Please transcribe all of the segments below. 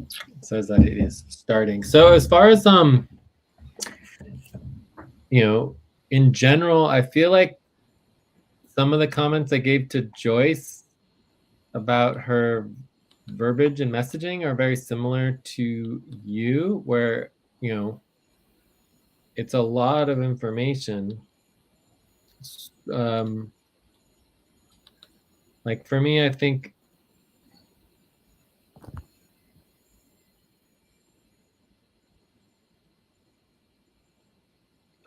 It says that it is starting. So as far as in general, I feel like some of the comments I gave to Joyce about her verbiage and messaging are very similar to you, where it's a lot of information. Like for me, I think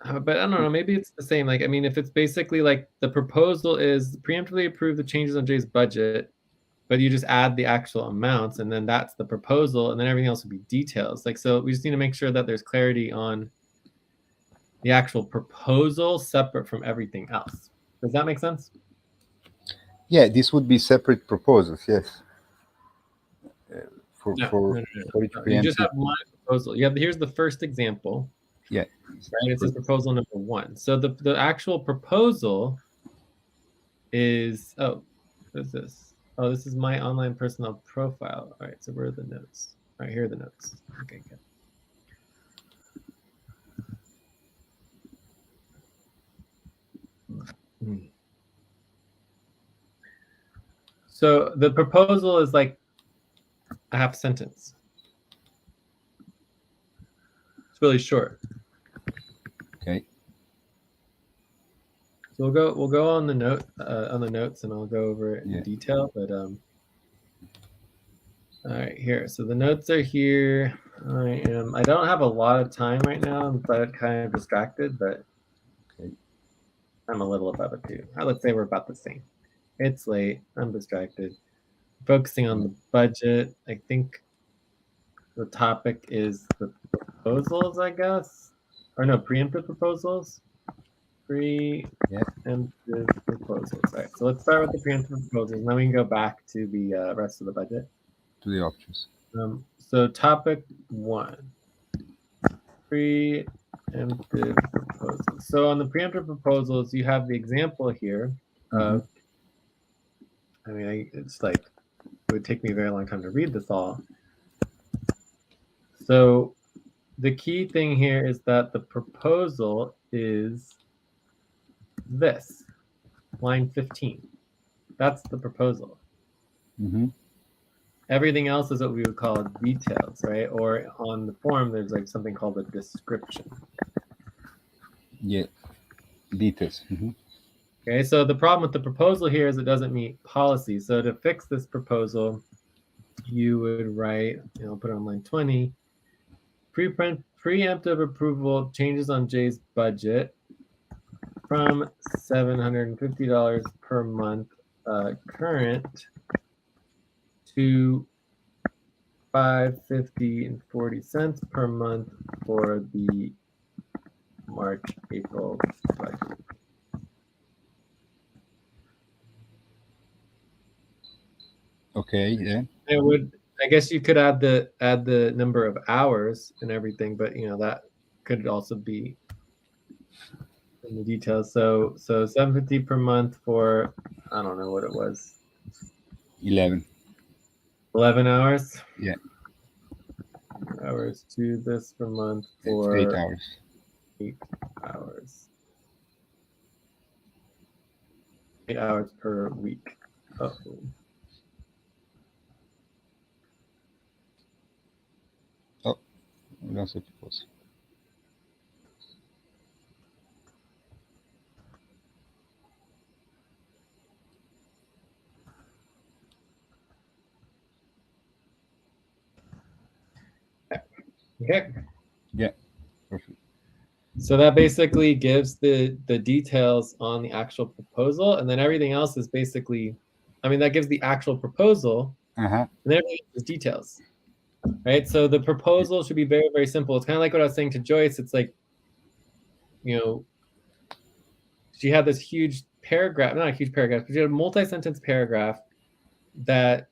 but I don't know, maybe it's the same. Like, I mean, if it's basically like the proposal is preemptively approve the changes on Jay's budget, but you just add the actual amounts and then that's the proposal and then everything else would be details. Like, so we just need to make sure that there's clarity on the actual proposal separate from everything else. Does that make sense? Yeah, this would be separate proposals, yes. For each You just preemptive. have one proposal. Here's the first example. Yeah. Right, it says proposal number 1. So the actual proposal is, oh, what is this? Oh, this is my online personal profile. All right, so where are the notes? All right, here are the notes. Okay, good. So the proposal is like a half sentence. It's really short. Okay. So we'll go on the notes, and I'll go over it in detail. But all right, here. So the notes are here. I don't have a lot of time right now. I'm kind of distracted, but I'm a little above it too. Let's say we're about the same. It's late. I'm distracted. Focusing on the budget. I think the topic is the proposals, I guess. Or no, preemptive proposals. Preemptive proposals. All right, so let's start with the preemptive proposals, and then we can go back to the rest of the budget. To the options. So topic 1, preemptive proposals. So on the preemptive proposals, you have the example here of, it's like, it would take me a very long time to read this all. So the key thing here is that the proposal is this, line 15. That's the proposal. Everything else is what we would call details, right? Or on the form, there's like something called a description. Yeah, details. Okay, so the problem with the proposal here is it doesn't meet policy. So to fix this proposal, you would write, I'll put it on line 20, preemptive approval changes on Jay's budget from $750 per month current to $5.50 per month for the March-April budget. Okay, yeah. I guess you could add the number of hours and everything, but that could also be in the details. So $750 per month for, I don't know what it was. 11 hours. Yeah. Hours to this per month for 8 hours. 8 hours. 8 hours per week. Oh. That's what it was. Okay. Yeah, perfect. So that basically gives the details on the actual proposal, and then everything else is basically, that gives the actual proposal, and then everything is details, right? So the proposal should be very, very simple. It's kind of like what I was saying to Joyce. It's like, she had this huge paragraph, not a huge paragraph, but she had a multi-sentence paragraph that,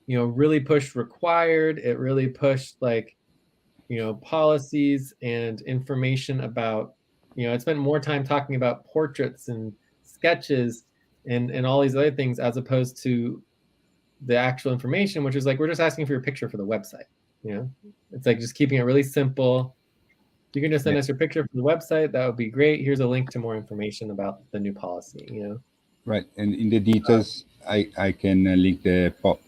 really pushed required. It really pushed policies and information about, it spent more time talking about portraits and sketches and all these other things as opposed to the actual information, which is like, we're just asking for your picture for the website. It's like just keeping it really simple. You can just send us your picture for the website. That would be great. Here's a link to more information about the new policy. Right, and in the details, I can link the POP.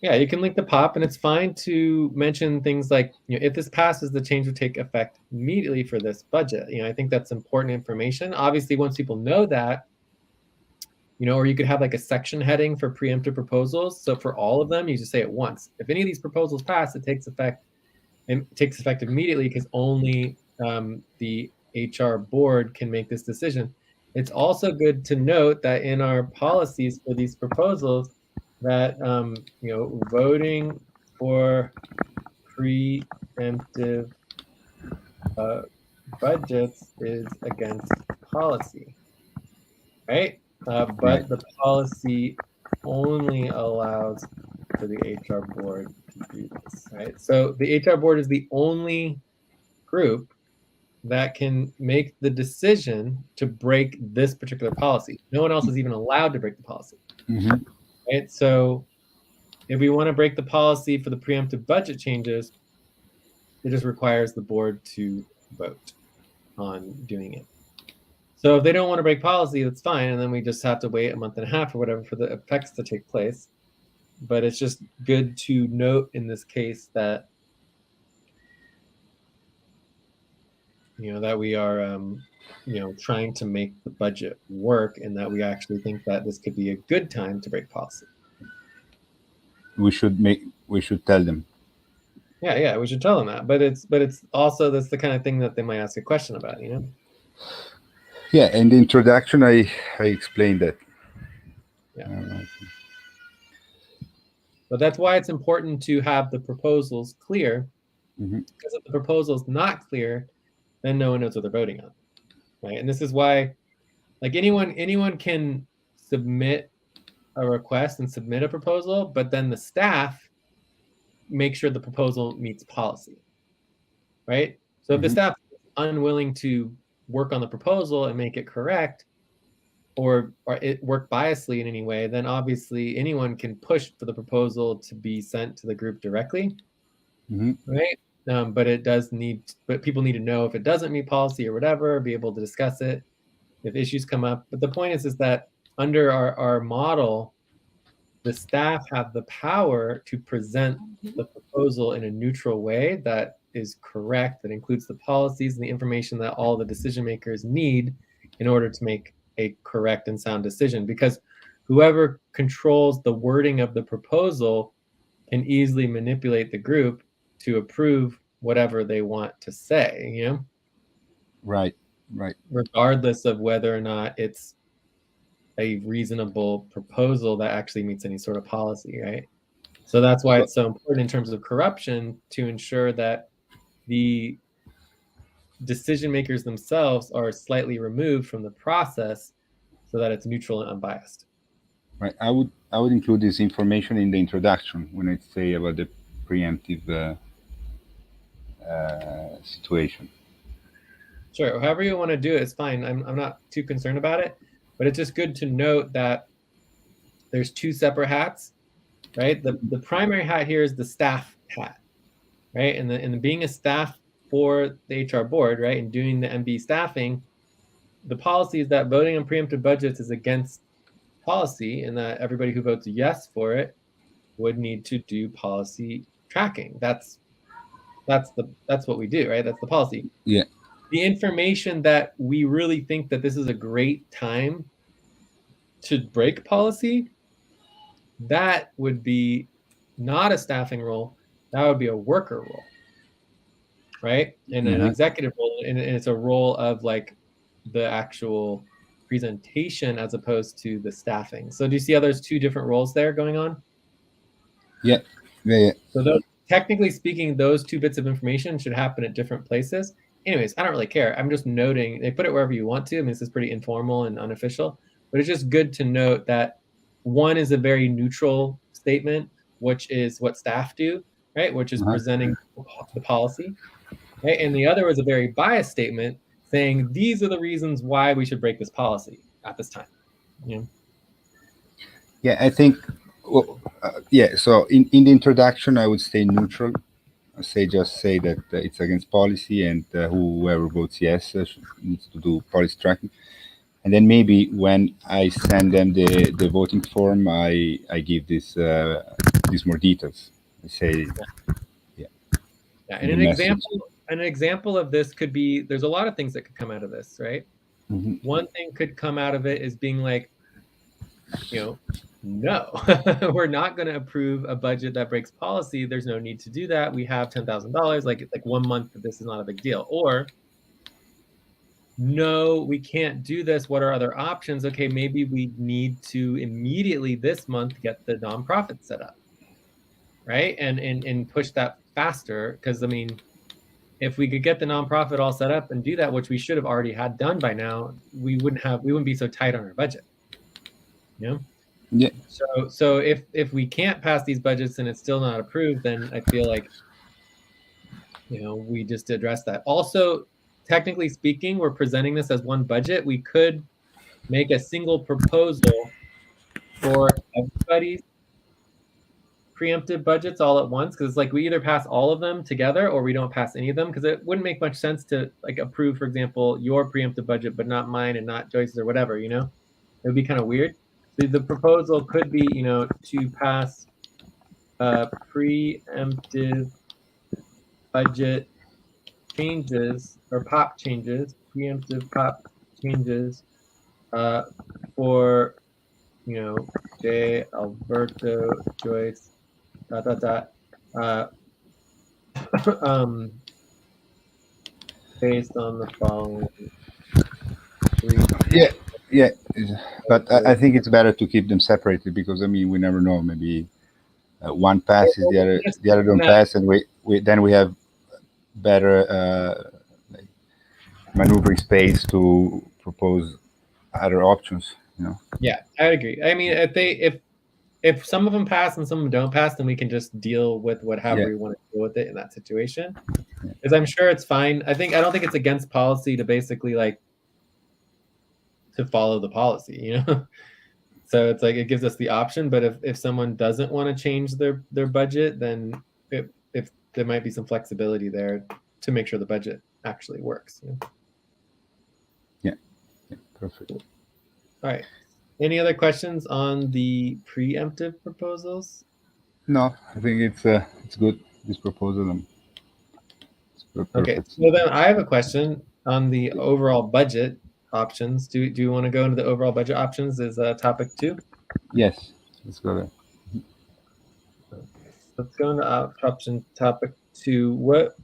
Yeah, you can link the POP, and it's fine to mention things like, if this passes, the change would take effect immediately for this budget. I think that's important information. Obviously, once people know that, or you could have like a section heading for preemptive proposals. So for all of them, you just say it once. If any of these proposals pass, it takes effect immediately, because only the HR board can make this decision. It's also good to note that in our policies for these proposals, that voting for preemptive budgets is against policy, right? But the policy only allows for the HR board to do this, right? So the HR board is the only group that can make the decision to break this particular policy. No one else is even allowed to break the policy, right? So if we want to break the policy for the preemptive budget changes, it just requires the board to vote on doing it. So if they don't want to break policy, that's fine, and then we just have to wait a month and a half or whatever for the effects to take place. But it's just good to note in this case that that we are trying to make the budget work, and that we actually think that this could be a good time to break policy. We should tell them. Yeah, we should tell them that. But it's also, that's the kind of thing that they might ask a question about, Yeah, in the introduction, I explained that. Yeah. But that's why it's important to have the proposals clear, because if the proposal's not clear, then no one knows what they're voting on, right? And this is why, like, anyone can submit a request and submit a proposal, but then the staff make sure the proposal meets policy, right? So if the staff is unwilling to work on the proposal and make it correct, or it work biasly in any way, then obviously anyone can push for the proposal to be sent to the group directly, right? But people need to know if it doesn't meet policy or whatever, be able to discuss it if issues come up. But the point is that under our model, the staff have the power to present the proposal in a neutral way that is correct, that includes the policies and the information that all the decision makers need in order to make a correct and sound decision. Because whoever controls the wording of the proposal can easily manipulate the group to approve whatever they want to say, Right. regardless of whether or not it's a reasonable proposal that actually meets any sort of policy, right? So that's why it's so important in terms of corruption to ensure that the decision makers themselves are slightly removed from the process so that it's neutral and unbiased. Right. I would include this information in the introduction when I say about the preemptive situation. Sure. However you want to do it is fine. I'm not too concerned about it, but it's just good to note that there's two separate hats, right? The primary hat here is the staff hat, right? And being a staff for the HR board, right, and doing the MB staffing, the policy is that voting on preemptive budgets is against policy, and that everybody who votes yes for it would need to do policy tracking. That's what we do, right? That's the policy. Yeah. The information that we really think that this is a great time to break policy, that would be not a staffing role, that would be a worker role, right? And an executive role, and it's a role of like the actual presentation as opposed to the staffing. So do you see how there's two different roles there going on? Yeah. So technically speaking, those two bits of information should happen at different places. Anyways, I don't really care. I'm just noting, they put it wherever you want to. I mean, this is pretty informal and unofficial, but it's just good to note that one is a very neutral statement, which is what staff do, right? Which is presenting the policy, right? And the other is a very biased statement saying, these are the reasons why we should break this policy at this time. Yeah, I think Well, yeah. So in the introduction, I would stay neutral. Just say that it's against policy, and whoever votes yes needs to do policy tracking. And then maybe when I send them the voting form, I give this more details. I say, yeah, Yeah, in and the message. an example of this could be there's a lot of things that could come out of this, right? Hmm. One thing could come out of it is being like, you know, no, we're not going to approve a budget that breaks policy. There's no need to do that. We have $10,000. Like 1 month, this is not a big deal. Or no, we can't do this. What are other options? Okay, maybe we need to immediately this month get the nonprofit set up, right? And push that faster. Because I mean, if we could get the nonprofit all set up and do that, which we should have already had done by now, we wouldn't be so tight on our budget. You know? Yeah, So if we can't pass these budgets and it's still not approved, then I feel like, we just address that. Also, technically speaking, we're presenting this as one budget. We could make a single proposal for everybody's preemptive budgets all at once, because it's like we either pass all of them together or we don't pass any of them, because it wouldn't make much sense to like approve, for example, your preemptive budget but not mine and not Joyce's or whatever. It would be kind of weird. So the proposal could be, to pass preemptive budget changes or pop changes, preemptive pop changes for, Jay, Alberto, Joyce, dot, dot, dot, uh, based on the following three. yeah, yeah. But I think it's better to keep them separated because I mean we never know. Maybe one passes, the other don't pass, and we have better like maneuvering space to propose other options. Yeah, I agree. I mean, if some of them pass and some of them don't pass, then we can just deal with Yeah, whatever we want to deal with it in that situation. Because I'm sure it's fine. I don't think it's against policy to basically like to follow the policy. So it's like it gives us the option. But if someone doesn't want to change their budget, then if there might be some flexibility there to make sure the budget actually works. yeah, perfect. All right. Any other questions on the preemptive proposals? No, I think it's good. This proposal, it's Okay, perfect. so then I have a question on the overall budget options. Do you want to go into the overall budget options as topic 2? Yes, let's go there. Let's go into option topic 2. What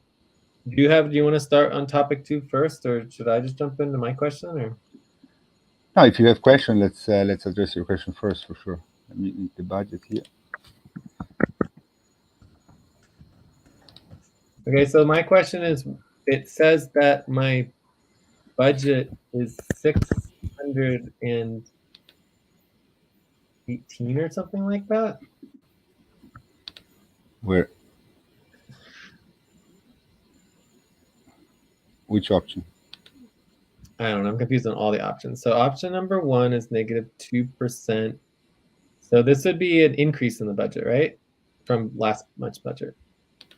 do you want to start on topic 2 first, or should I just jump into my question? Or Now, if you have question, let's address your question first for sure. Let me eat the budget here. okay, so my question is, it says that my budget is 618 or something like that. Where? Which option? I don't know. I'm confused on all the options. So option number 1 is -2%. So this would be an increase in the budget, right? From last month's budget.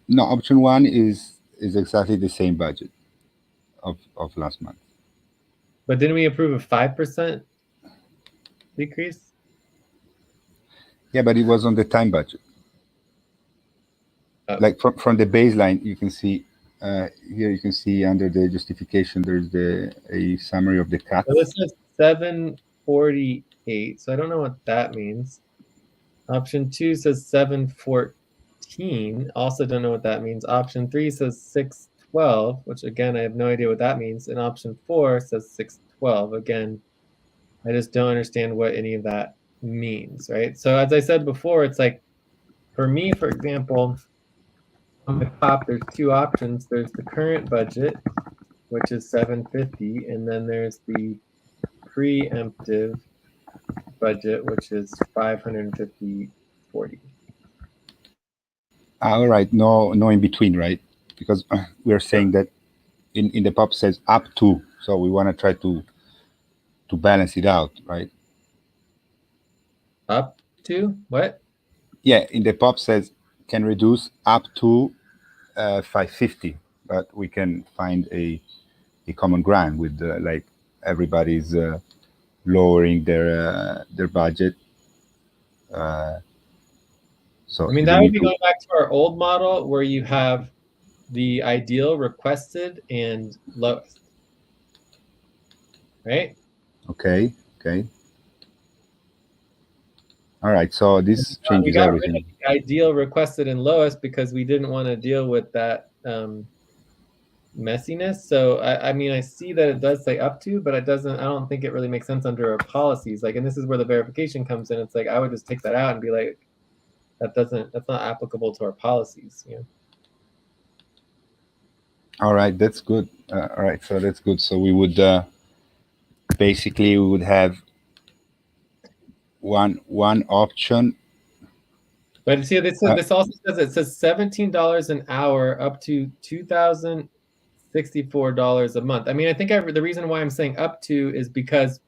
No, option one is exactly the same budget of last month. But didn't we approve a 5% decrease? Yeah, but it was on the time budget. Oh. Like from the baseline, you can see here. You can see under the justification, there's a summary of the cuts. So this is 748. So I don't know what that means. Option 2 says 714. Also don't know what that means. Option 3 says 612, which again I have no idea what that means. And option 4 says 612. Again, I just don't understand what any of that means, right? So as I said before, it's like for me, for example, on the top, there's 2 options. There's the current budget, which is 750, and then there's the preemptive budget, which is 550.40. All right, no in between, right? Because we are saying that in the pop says up to, so we want to try to balance it out, right? Up to what? Yeah, in the pop says can reduce up to 550, but we can find a common ground with like everybody's lowering their budget. So I mean, you that don't would need be to. going back to our old model where you have the ideal, requested, and lowest, right? Okay, okay, all right. So this We changes got rid of everything. the ideal, requested, and lowest because we didn't want to deal with that messiness. So I mean, I see that it does say up to, but it doesn't. I don't think it really makes sense under our policies. Like, and this is where the verification comes in. It's like I would just take that out and be like, that's not applicable to our policies. You know. All right, that's good. All right, so that's good. So we would basically we would have one option. But see, Uh, this also says it says $17 an hour up to $2,064 a month. I mean, I think the reason why I'm saying up to is because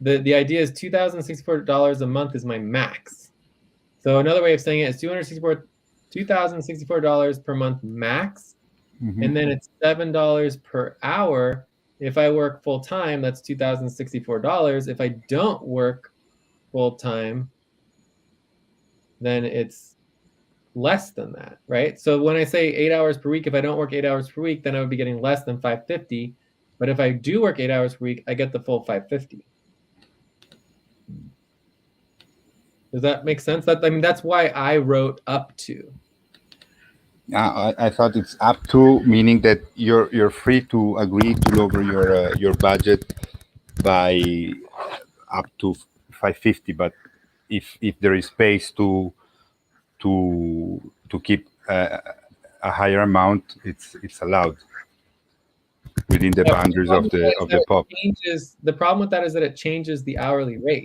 the idea is $2,064 a month is my max. So another way of saying it is $2,064 per month max, mhm. and then it's $7 per hour. If I work full time, that's $2,064. If I don't work full time, then it's less than that, right? So when I say 8 hours per week, if I don't work 8 hours per week, then I would be getting less than 550. But if I do work 8 hours per week, I get the full 550. Does that make sense? I mean, that's why I wrote up to. I thought it's up to, meaning that you're free to agree to lower your budget by up to 550, but if there is space to keep a higher amount, it's allowed within the Yeah, but the boundaries problem with that is of that the it pop. changes. The problem with that is that it changes the hourly rate.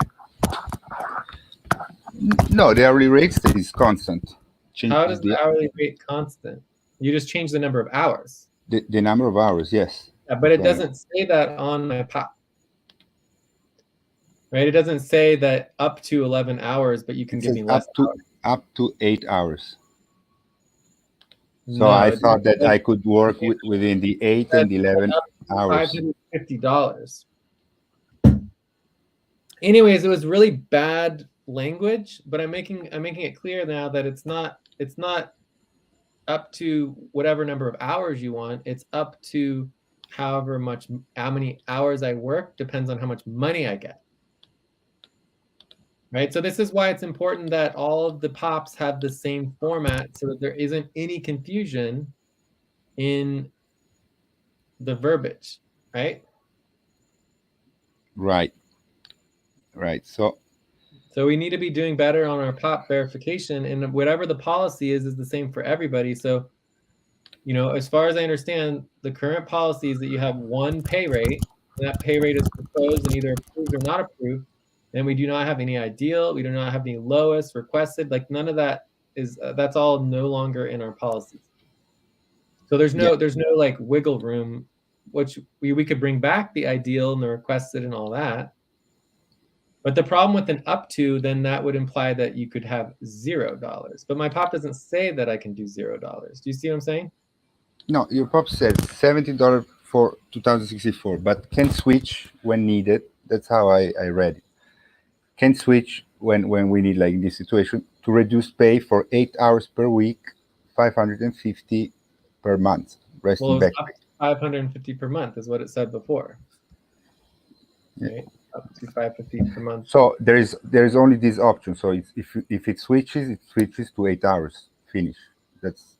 No, the hourly rate stays constant. How Changes does the hourly rate constant? You just change the number of hours. the number of hours. Yes, Yeah, but that's it right. doesn't say that on my pop, right? It doesn't say that up to 11 hours, but you can It give says me less hours. up to 8 hours. So No, I it doesn't thought that say I could work within the 8 that. and 11 Up to hours. $550. Anyways, it was really bad language, but I'm making it clear now that it's not up to whatever number of hours you want. It's up to how many hours I work depends on how much money I get. Right? So this is why it's important that all of the pops have the same format so that there isn't any confusion in the verbiage, right? Right, right. So we need to be doing better on our pop verification, and whatever the policy is the same for everybody. So, you know, as far as I understand, the current policy is that you have one pay rate, and that pay rate is proposed and either approved or not approved. And we do not have any ideal, we do not have any lowest requested, like none of that is that's all no longer in our policies. So Yeah, there's no like wiggle room, which we could bring back the ideal and the requested and all that. But the problem with an up to, then that would imply that you could have $0. But my pop doesn't say that I can do $0. Do you see what I'm saying? no, your pop says $70 for 2064, but can switch when needed. That's how I read it. Can switch when we need, like in this situation, to reduce pay for 8 hours per week, 550 per month, Well, it resting was back up pay. to 550 per month is what it said before, Yeah. right? Up to 550 per month. So there is only this option. So if it switches to 8 hours. Finish. That's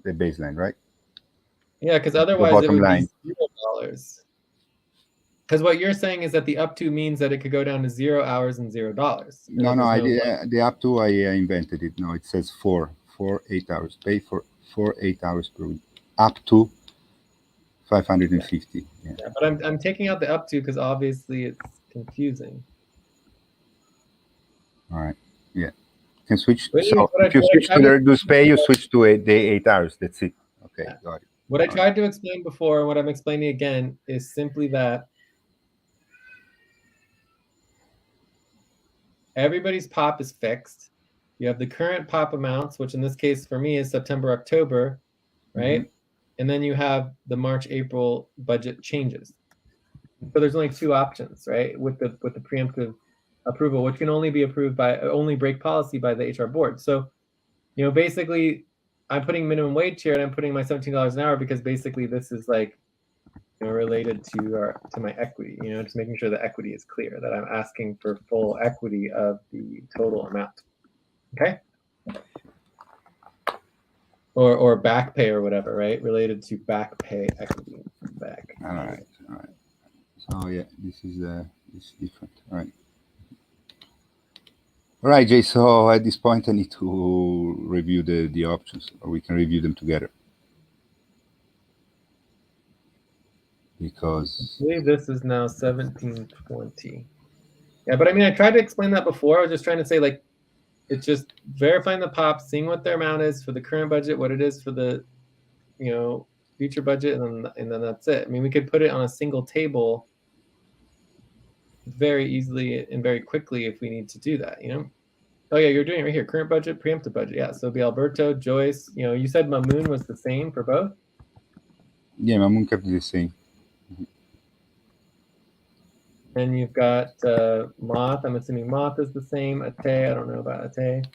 the baseline, right? Yeah, because The otherwise it bottom would be line. $0. Because what you're saying is that the up to means that it could go down to 0 hours and $0, and No, that no. there's I no did the up to I invented it. No, it says for 8 hours. Pay for 8 hours per week, up to 550. Yeah. yeah. But I'm taking out the up to because obviously it's confusing. All right. Yeah. Can switch. But anyways, So if you what I switch to tried the to reduced pay, you switch to the 8 hours. That's it. Okay, yeah. got it. What I All right. tried to explain before, and what I'm explaining again, is simply that everybody's POP is fixed. You have the current POP amounts, which in this case for me is September, October, right? Mhm. And then you have the March, April budget changes. So there's only two options, right? With the preemptive approval, which can only be approved by only break policy by the HR board. So, basically, I'm putting minimum wage here, and I'm putting my $17 an hour because basically this is like, related to my equity. Just making sure the equity is clear, that I'm asking for full equity of the total amount. Okay. Or back pay or whatever, right? Related to back pay equity. Back. All right. So yeah, this is different. All right. All right, Jay. So at this point, I need to review the options, or we can review them together. Because I believe this is now 1720. Yeah, but I mean, I tried to explain that before. I was just trying to say, like, it's just verifying the POP, seeing what their amount is for the current budget, what it is for the, future budget, and then that's it. I mean, we could put it on a single table very easily and very quickly if we need to do that. Oh yeah, you're doing it right here. Current budget, preemptive budget. Yeah, so it'll be Alberto, Joyce. You said Mamoon was the same for both. yeah, Mamun kept the same. And you've got Moth. I'm assuming Moth is the same. Ate, I don't know about Ate.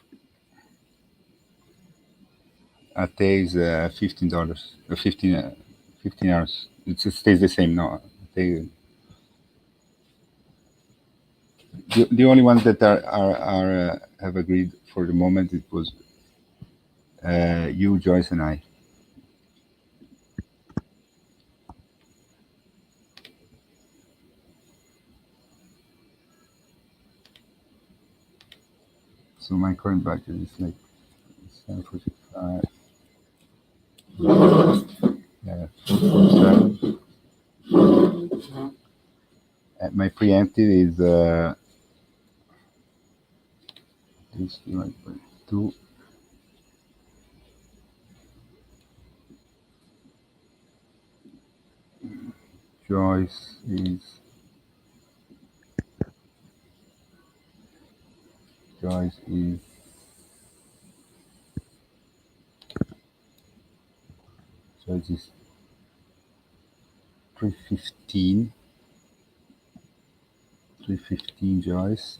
Ate is $15. 15 hours. It stays the same. No, Ate, the only ones that are have agreed for the moment, it was you, Joyce, and I. So my current budget is like 745. Yeah, 447. My preemptive is this divided by 2. Joyce is Joyce is Joyce is 315. 315 Joyce.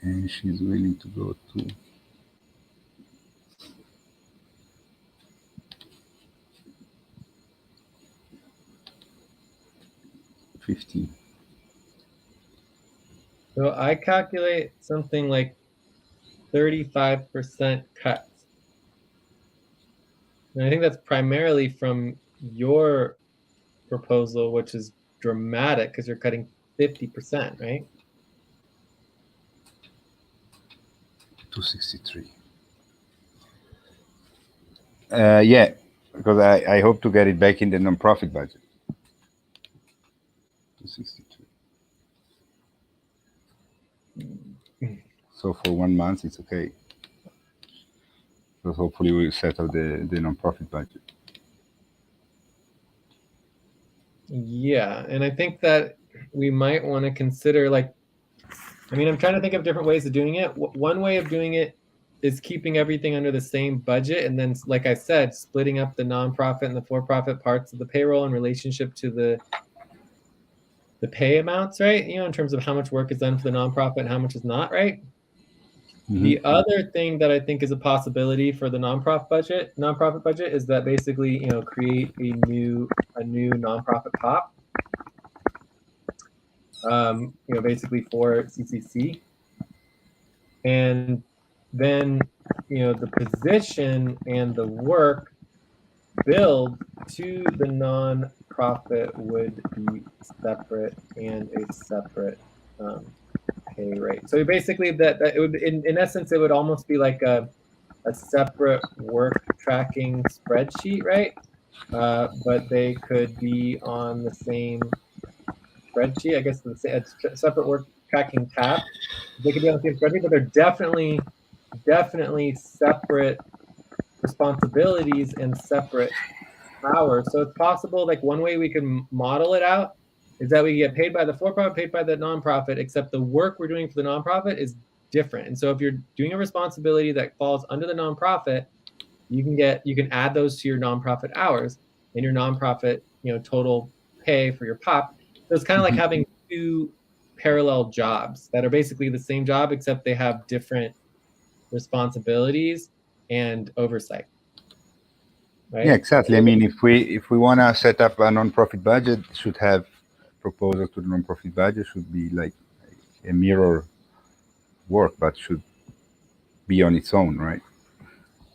And she's willing to go to 15. So I calculate something like 35% cuts. And I think that's primarily from your proposal, which is dramatic because you're cutting 50%, right? 263. Yeah, because I hope to get it back in the non-profit budget. 263. So for 1 month, it's okay. So hopefully we'll settle the non-profit budget. Yeah, and I think that we might want to consider, like, I'm trying to think of different ways of doing it. One way of doing it is keeping everything under the same budget, and then, like I said, splitting up the nonprofit and the for-profit parts of the payroll in relationship to the pay amounts, right? In terms of how much work is done for the nonprofit and how much is not, right? Mm-hmm. The other thing that I think is a possibility for the nonprofit budget is that basically, create a new nonprofit POP. Basically for CCC, and then the position and the work billed to the nonprofit would be separate and a separate pay rate. So basically, that it would, in essence, it would almost be like a separate work tracking spreadsheet, right? But they could be on the same spreadsheet. I guess it's a separate work tracking tab. They could be on the same spreadsheet, but they're definitely separate responsibilities and separate hours. So it's possible, like, one way we can model it out is that we get paid by the for-profit, paid by the nonprofit, except the work we're doing for the nonprofit is different. And so if you're doing a responsibility that falls under the nonprofit, you can add those to your nonprofit hours and your nonprofit, total pay for your pop. So it's kind of like having two parallel jobs that are basically the same job, except they have different responsibilities and oversight. Right? Yeah, exactly. I mean, if we want to set up a nonprofit budget, it should have proposals to the nonprofit budget should be like a mirror work, but should be on its own, right?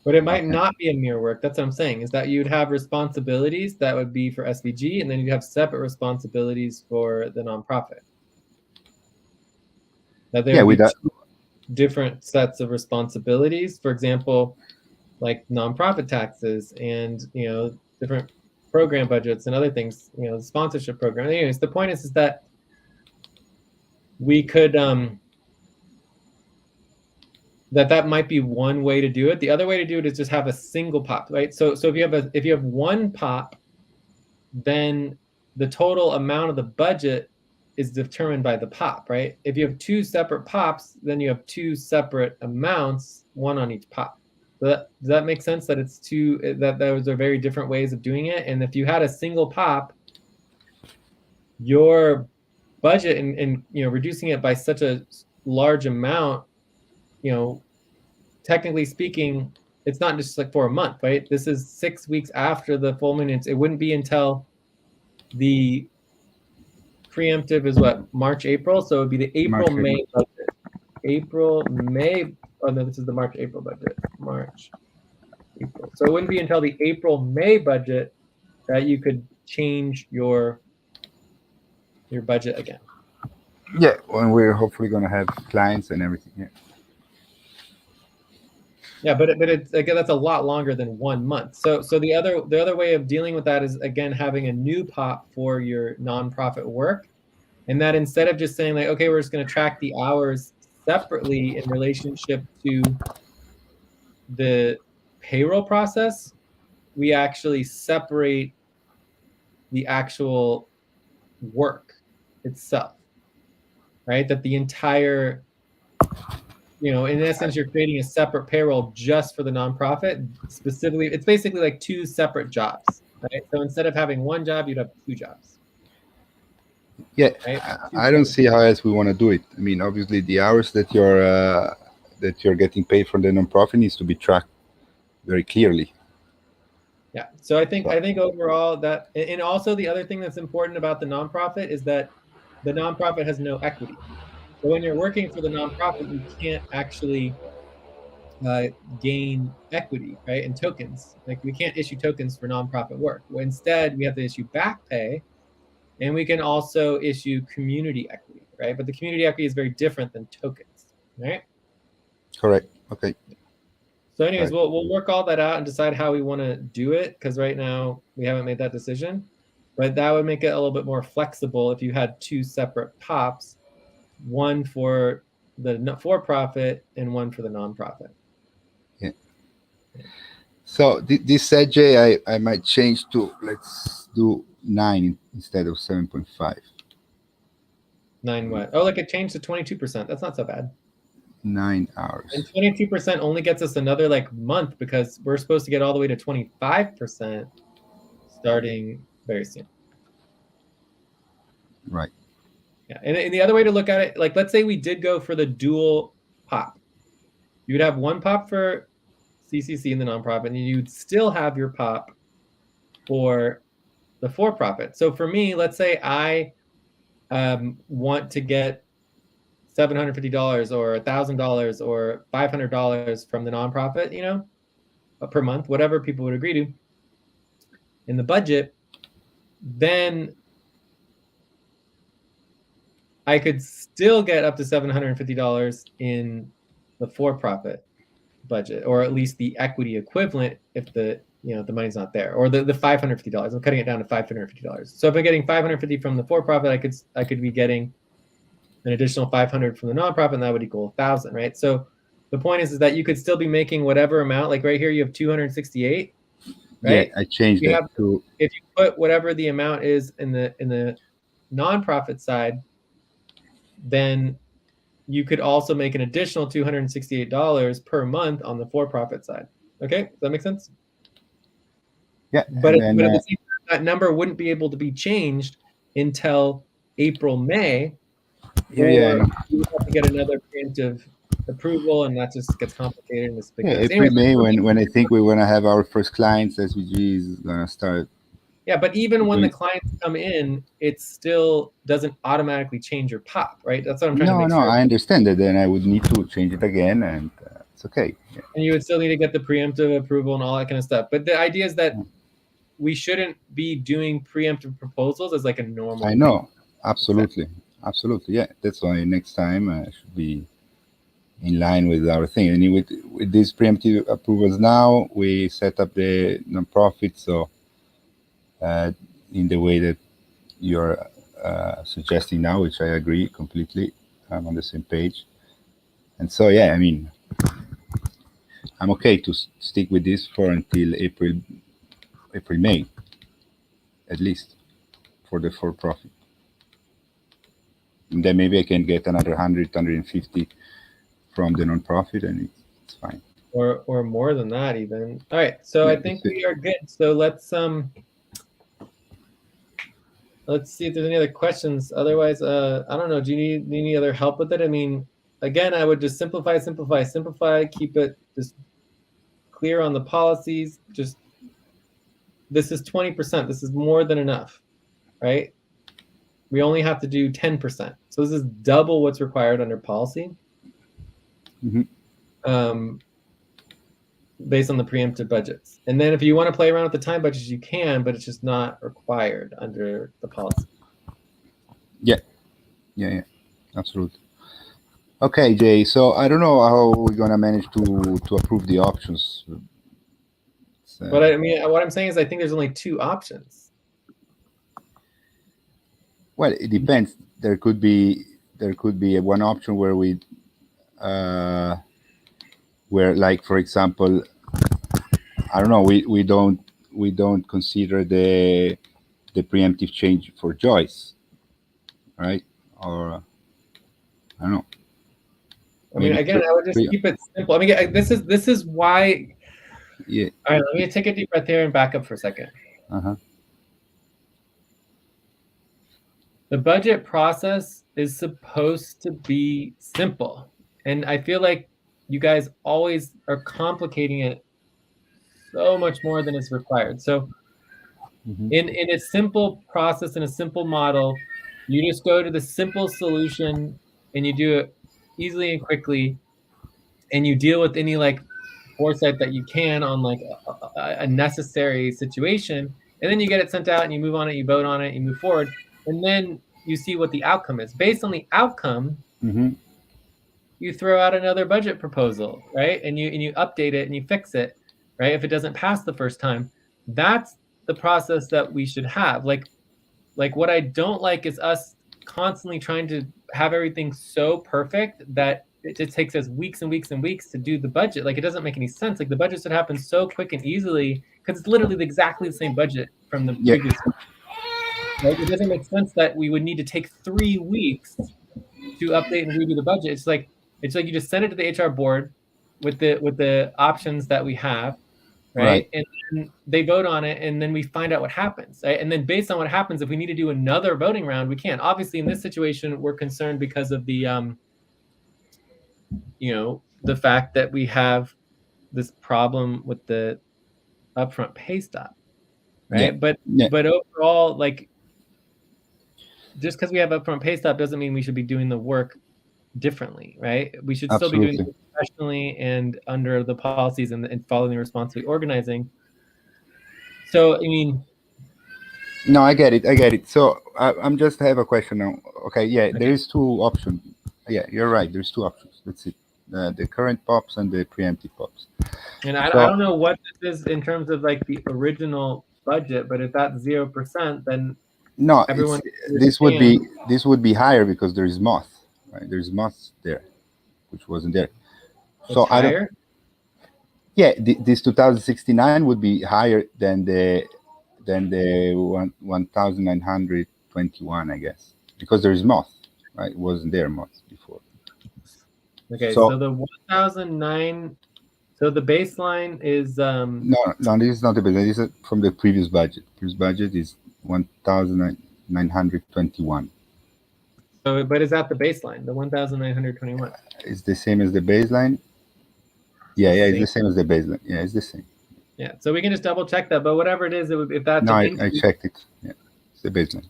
But it might not be a mirror work. That's what I'm saying, is that you'd have responsibilities that would be for SVG, and then you'd have separate responsibilities for the nonprofit. That there would be two different sets of responsibilities. For example, like nonprofit taxes and different program budgets and other things, the sponsorship program. Anyways, the point is that we could that might be one way to do it. The other way to do it is just have a single pop, right? So if you have one pop, then the total amount of the budget is determined by the pop, right? If you have two separate pops, then you have two separate amounts, one on each pop. So does that make sense? That it's that those are very different ways of doing it. And if you had a single pop, your budget and reducing it by such a large amount, technically speaking, it's not just like for a month, right? This is 6 weeks after the full moon. It wouldn't be until the preemptive is what, March, April. So it would be the April, May budget. April, May. Oh no, this is the March, April budget. March, April. So it wouldn't be until the April, May budget that you could change your budget again. Yeah, when we're hopefully going to have clients and everything. Yeah. Yeah, but it's again, that's a lot longer than 1 month. So the other way of dealing with that is, again, having a new pop for your nonprofit work, and that instead of just saying like, okay, we're just going to track the hours separately in relationship to the payroll process, we actually separate the actual work itself, right? That the entire, in essence, you're creating a separate payroll just for the nonprofit. Specifically, it's basically like two separate jobs, right? So instead of having one job, you'd have two jobs. Yeah, right? I don't see how else we want to do it. I mean, obviously, the hours that you're getting paid for the nonprofit needs to be tracked very clearly. Yeah. So I think overall that, and also the other thing that's important about the nonprofit is that the nonprofit has no equity. So when you're working for the nonprofit, you can't actually gain equity, right? And tokens. Like we can't issue tokens for nonprofit work. Instead, we have to issue back pay, and we can also issue community equity, right? But the community equity is very different than tokens, right? Correct. Okay. So anyways, we'll work all that out and decide how we want to do it, because right now we haven't made that decision. But that would make it a little bit more flexible if you had two separate pops, one for the for-profit and one for the nonprofit. Yeah. So this SEJ, I might change to, let's do 9 instead of 7.5. 9 what? Oh, like it changed to 22%. That's not so bad. 9 hours. And 22% only gets us another month, because we're supposed to get all the way to 25% starting very soon. Right. Yeah. And the other way to look at it, like let's say we did go for the dual pop. You would have one pop for CCC in the nonprofit, and you'd still have your pop for the for-profit. So for me, let's say I want to get $750 or $1,000 or $500 from the nonprofit, per month, whatever people would agree to in the budget, then I could still get up to $750 in the for-profit budget, or at least the equity equivalent if the money's not there, or the $550. I'm cutting it down to $550. So if I'm getting $550 from the for-profit, I could be getting an additional $500 from the nonprofit, and that would equal $1,000, right? So the point is that you could still be making whatever amount. Like right here, you have 268, right? Yeah, I changed that to. If you put whatever the amount is in the nonprofit side, then you could also make an additional $268 per month on the for-profit side. Okay, does that make sense? Yeah, But and then at the same time, that number wouldn't be able to be changed until April, May, yeah. or you would have to get another preemptive approval, and that just gets complicated and it's a big Yeah, mess. April, Anyways, May, when I think we're gonna have our first clients, SVG is gonna start. yeah, but even when the doing. clients come in, it still doesn't automatically change your POP, right? That's what I'm trying to No, make no, sure. I understand that. Then I would need to change it again, and it's okay. Yeah. And you would still need to get the preemptive approval and all that kind of stuff. But the idea is that we shouldn't be doing preemptive proposals as like a normal I thing. know, absolutely, absolutely. Yeah, that's why next time I should be in line with our thing. And with these preemptive approvals now, we set up the nonprofit so in the way that you're suggesting now, which I agree completely. I'm on the same page. And so, yeah, I mean, I'm okay to stick with this for until April, May, at least for the for profit. And then maybe I can get another 150 from the nonprofit, and it's fine. Or more than that even. All right, so Yeah, I that's think it. we are good. So let's see if there's any other questions. Otherwise, I don't know. Do you need any other help with it? I mean, again, I would just simplify, simplify, simplify. Keep it just clear on the policies. Just this is 20%. This is more than enough, right? We only have to do 10%. So this is double what's required under policy. Mm-hmm. Based on the preemptive budgets. And then if you want to play around with the time budgets, you can, but it's just not required under the policy. Yeah, absolutely. Okay, Jay. So I don't know how we're gonna manage to approve the options. But I mean, what I'm saying is I think there's only two options. Well, it depends. There could be one option where where like for example, I don't know, we don't consider the preemptive change for Joyce, right? Or I don't know. I mean, Maybe again, I would just keep it simple. I mean, this is why. Yeah. All right, let me take a deep breath here and back up for a second. Uh-huh. The budget process is supposed to be simple. And I feel like you guys always are complicating it so much more than is required. So in a simple process, in a simple model, you just go to the simple solution and you do it easily and quickly, and you deal with any like foresight that you can on like a necessary situation, and then you get it sent out and you move on it, you vote on it, you move forward, and then you see what the outcome is. Based on the outcome, you throw out another budget proposal, right? And you update it and you fix it, right? If it doesn't pass the first time, that's the process that we should have. Like what I don't like is us constantly trying to have everything so perfect that it just takes us weeks and weeks and weeks to do the budget. Like it doesn't make any sense. Like the budget should happen so quick and easily because it's literally exactly the same budget from the previous. Right? It doesn't make sense that we would need to take 3 weeks to update and redo the budget. It's like you just send it to the HR board with the options that we have, right? And then they vote on it, and then we find out what happens, right? And then based on what happens, if we need to do another voting round, we can. Obviously, in this situation, we're concerned because of the the fact that we have this problem with the upfront pay stop, right? But overall, like just because we have upfront pay stop doesn't mean we should be doing the work differently, right? We should still be doing it professionally and under the policies and following the responsibility organizing. So, I mean, no, I get it. So I'm just have a question now. Okay, yeah, there is two options. Yeah, you're right. There's two options. That's it. The current pops and the preemptive pops. And I don't know what this is in terms of like the original budget, but if that's 0%, then no, everyone this would be higher because there is moth, right? There's moth there, which wasn't there. So it's higher. Yeah, this 2069 would be higher than the 1920 921, I guess, because there is moth, right? It wasn't there moth before. Okay, So so the 1009. So the baseline is no, this is not the baseline. This is from the previous budget. Previous budget is 1,921. so, but is that the baseline? The 1921. It's the same as the baseline. Yeah, It's yeah, the it's same. the same as the baseline. Yeah, it's the same. Yeah, so we can just double check that. But whatever it is, if that's No, an I increase, checked it. Yeah, it's the baseline.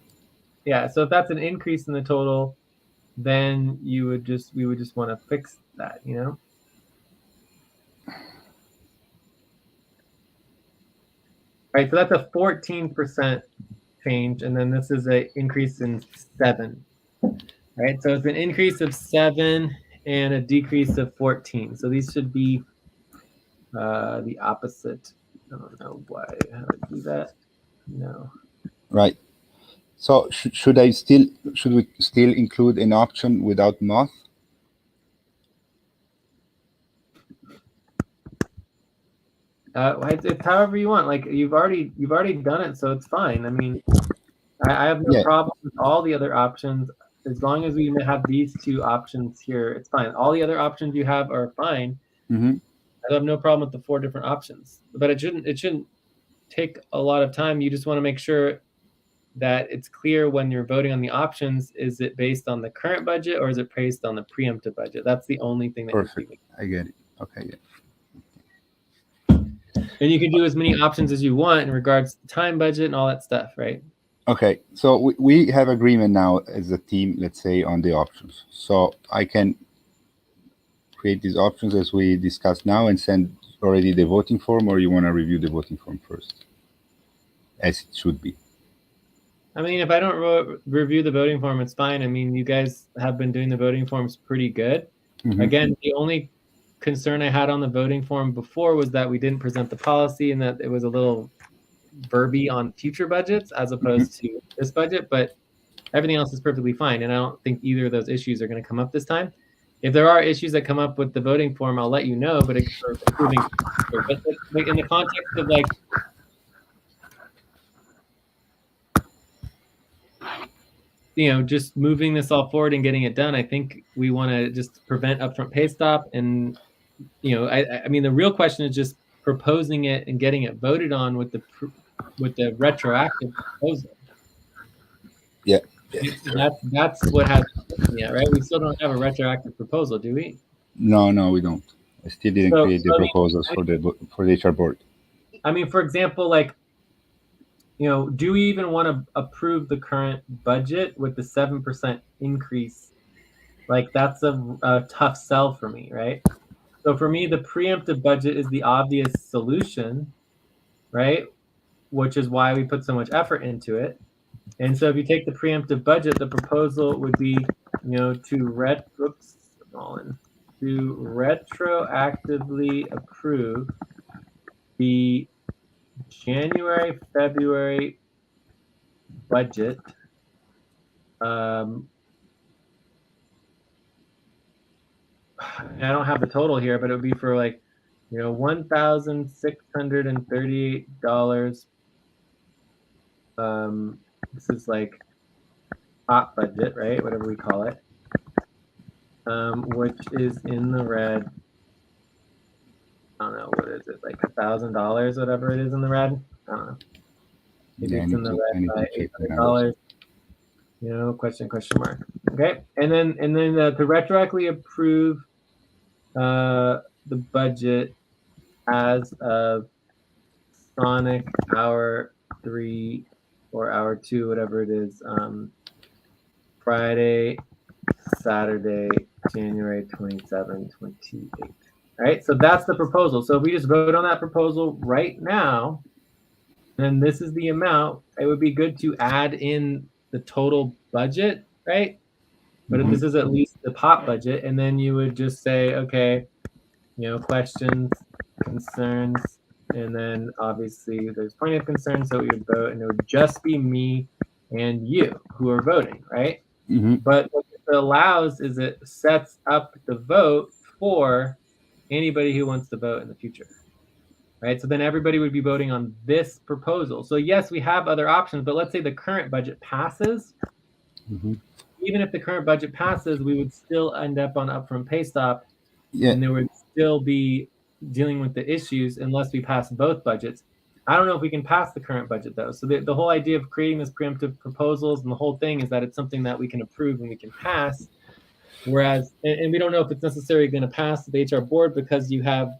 yeah. So if that's an increase in the total, then we would just want to fix that, Right. So that's a 14% change, and then this is an increase in 7. Right. So it's an increase of 7 and a decrease of 14. So these should be the opposite. I don't know how to do that. No. Right. So should we still include an option without moth? It's however you want. Like you've already done it, so it's fine. I mean, I have no problem with all the other options as long as we have these 2 options here. It's fine. All the other options you have are fine. Mm-hmm. I have no problem with the 4 different options, but it shouldn't take a lot of time. You just want to make sure that it's clear when you're voting on the options. Is it based on the current budget or is it based on the preemptive budget? That's the only thing that Perfect. I get it. Okay. Yeah. And you can do as many options as you want in regards to time budget and all that stuff, right? Okay, so we have agreement now as a team, let's say, on the options. So I can create these options as we discussed now and send already the voting form, or you want to review the voting form first, as it should be? I mean, if I don't review the voting form, it's fine. I mean, you guys have been doing the voting forms pretty good. Mm-hmm. Again, the only concern I had on the voting form before was that we didn't present the policy and that it was a little verby on future budgets as opposed to this budget, but everything else is perfectly fine. And I don't think either of those issues are going to come up this time. If there are issues that come up with the voting form, I'll let you know, but for approving, but in the context of like, just moving this all forward and getting it done, I think we want to just prevent upfront pay stop. And, I mean, the real question is just proposing it and getting it voted on with the retroactive proposal. Yeah. That's what has yet, right? We still don't have a retroactive proposal, do we? No, we don't. I still didn't create the proposals for the HR board. I mean, for example, like, do we even want to approve the current budget with the 7% increase? Like, that's a tough sell for me, right? So for me, the preemptive budget is the obvious solution, right? Which is why we put so much effort into it. And so if you take the preemptive budget, the proposal would be, to retroactively approve the January, February budget. I don't have the total here, but it would be for like, $1,638. This is like top budget, right? Whatever we call it, which is in the red. I don't know, what is it, like $1,000, whatever it is in the red. I don't know. Maybe it's in the red by $800. Question mark. Okay, and then to retroactively approve the budget as of Sonic Hour 3 or Hour 2, whatever it is, Friday, Saturday, January 27, 28. All right, so that's the proposal. So if we just vote on that proposal right now, then this is the amount. It would be good to add in the total budget, right? But if this is at least the pot budget, and then you would just say, okay, questions, concerns, and then obviously there's plenty of concerns, so we would vote, and it would just be me and you who are voting, right? But what it allows is it sets up the vote for anybody who wants to vote in the future. right? So then everybody would be voting on this proposal. So yes, we have other options, but let's say the current budget passes. Mm-hmm. Even if the current budget passes, we would still end up on upfront pay stop, Yeah. and there would still be dealing with the issues unless we pass both budgets. I don't know if we can pass the current budget though. So the whole idea of creating this preemptive proposals and the whole thing is that it's something that we can approve and we can pass. Whereas, and we don't know if it's necessarily going to pass the HR board because you have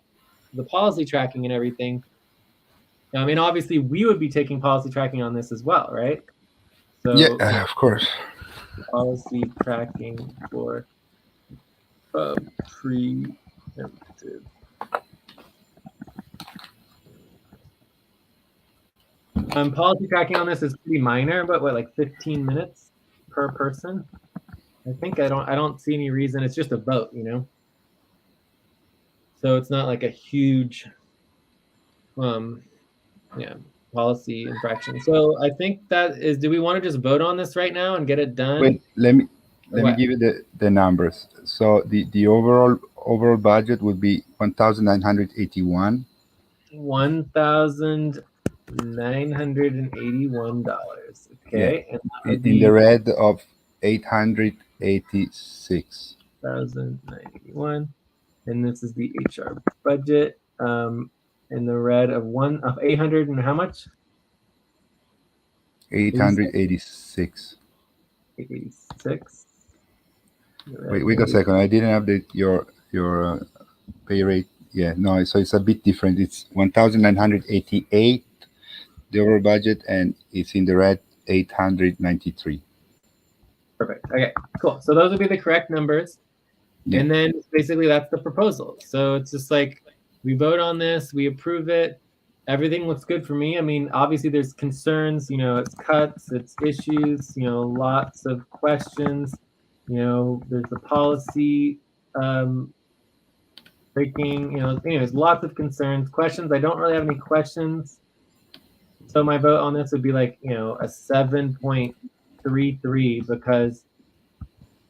the policy tracking and everything. I mean, obviously we would be taking policy tracking on this as well, right? Yeah, So of course. policy tracking for preemptive. Policy tracking on this is pretty minor, but what, like 15 minutes per person? I think I don't see any reason. It's just a vote, you know. So it's not like a huge, yeah, policy infraction. So I think that is. Do we want to just vote on this right now and get it done? Wait, let me give you the numbers. So the overall budget would be $1,981. $1,981. Yeah, Okay, and that would in be the red of 886. 1,091, and this is the HR budget. In the red of 800 and how much? 886. 86. Wait a second. I didn't update your pay rate. Yeah, no. So it's a bit different. It's 1,988 the overall budget, and it's in the red 893. Perfect. Okay, cool. So those would be the correct numbers. Yeah. And then basically that's the proposal. So it's just like we vote on this, we approve it. Everything looks good for me. I mean, obviously there's concerns, you know, it's cuts, it's issues, you know, lots of questions. You know, there's the policy breaking, you know, anyways, lots of concerns, questions. I don't really have any questions. So my vote on this would be like, you know, a 7.33 because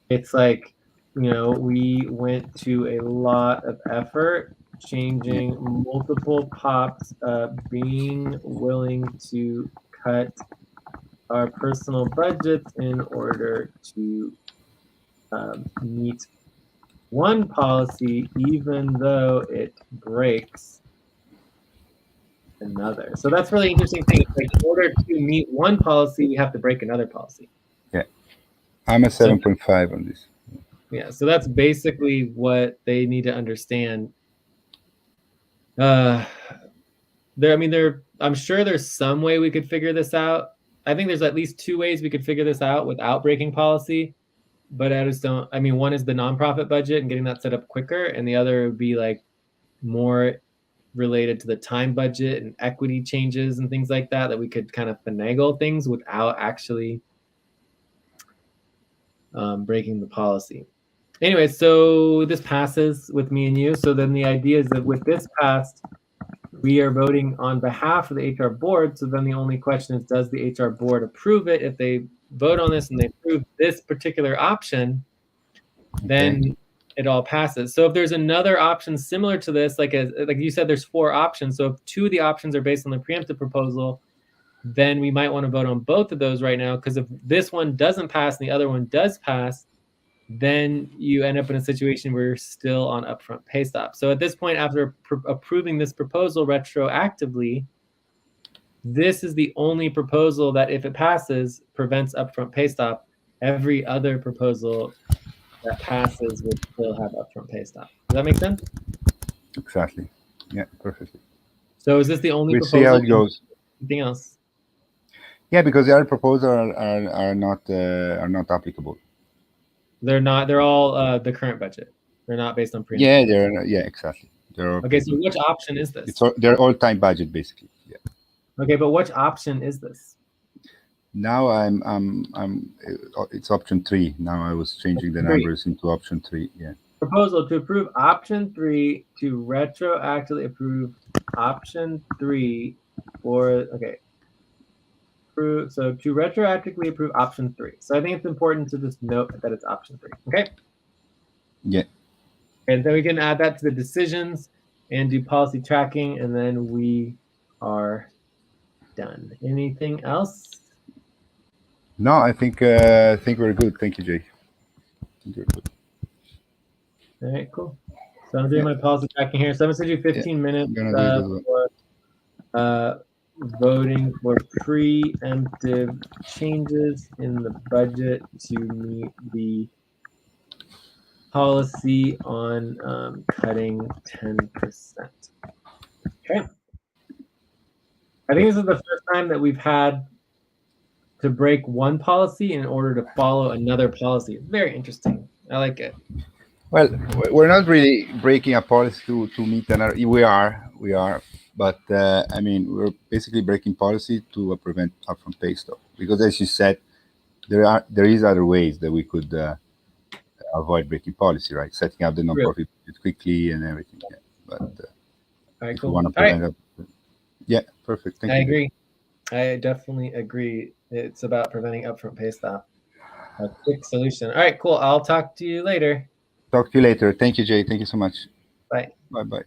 it's like, you know, we went to a lot of effort changing multiple pops, being willing to cut our personal budgets in order to meet one policy, even though it breaks another. So that's really interesting thing. It's like in order to meet one policy, we have to break another policy. Yeah, I'm a 7.5 on this. Yeah, so that's basically what they need to understand. I'm sure there's some way we could figure this out. I think there's at least two ways we could figure this out without breaking policy. But I just don't. I mean, one is the nonprofit budget and getting that set up quicker, and the other would be like more related to the time budget and equity changes and things like that we could kind of finagle things without actually breaking the policy. Anyway, so this passes with me and you. So then the idea is that with this passed, we are voting on behalf of the HR board. So then the only question is, does the HR board approve it? If they vote on this and they approve this particular option, then it all passes. So if there's another option similar to this, like you said, there's 4 options. So if 2 of the options are based on the preemptive proposal, then we might want to vote on both of those right now. Because if this one doesn't pass and the other one does pass, then you end up in a situation where you're still on upfront pay stop. So at this point, after approving this proposal retroactively, this is the only proposal that, if it passes, prevents upfront pay stop. Every other proposal that passes would still have upfront pay stop. Does that make sense? Exactly. Yeah, perfectly. So is this the only proposal? We'll see how it goes. Anything else? Yeah, because the other proposals are not applicable. They're not. They're all the current budget. They're not based on preemptive. Yeah, exactly. Okay, so which option is this? They're all-time budget, basically. Yeah. Okay, but which option is this? Now it's option 3. Now I was changing the numbers into option 3. Yeah. Proposal to approve option 3 to retroactively approve option 3 for so to retroactively approve option 3. So I think it's important to just note that it's option 3. Okay. Yeah. And then we can add that to the decisions. and do policy tracking, and then we are done. Anything else? No, I think we're good. Thank you, Jay. I think we're good. All right, cool. So I'm doing Yeah, my policy tracking here. So I'm gonna send you 15 yeah. minutes I'm gonna do it as well. for voting for preemptive changes in the budget to meet the policy on cutting 10%. Okay. I think this is the first time that we've had to break one policy in order to follow another policy. It's very interesting. I like it. Well, we're not really breaking a policy to meet another. We are, but I mean, we're basically breaking policy to prevent upfront pay stuff. Because, as you said, there is other ways that we could avoid breaking policy, right? Setting up the Really. non-profit quickly and everything. Yeah. But All right, if we cool. want to All right. prevent that, yeah, perfect. Thank I you, Jay. agree. I definitely agree. It's about preventing upfront pay stop. A quick solution. All right, cool. I'll talk to you later. Talk to you later. Thank you, Jay. Thank you so much. Bye. Bye bye.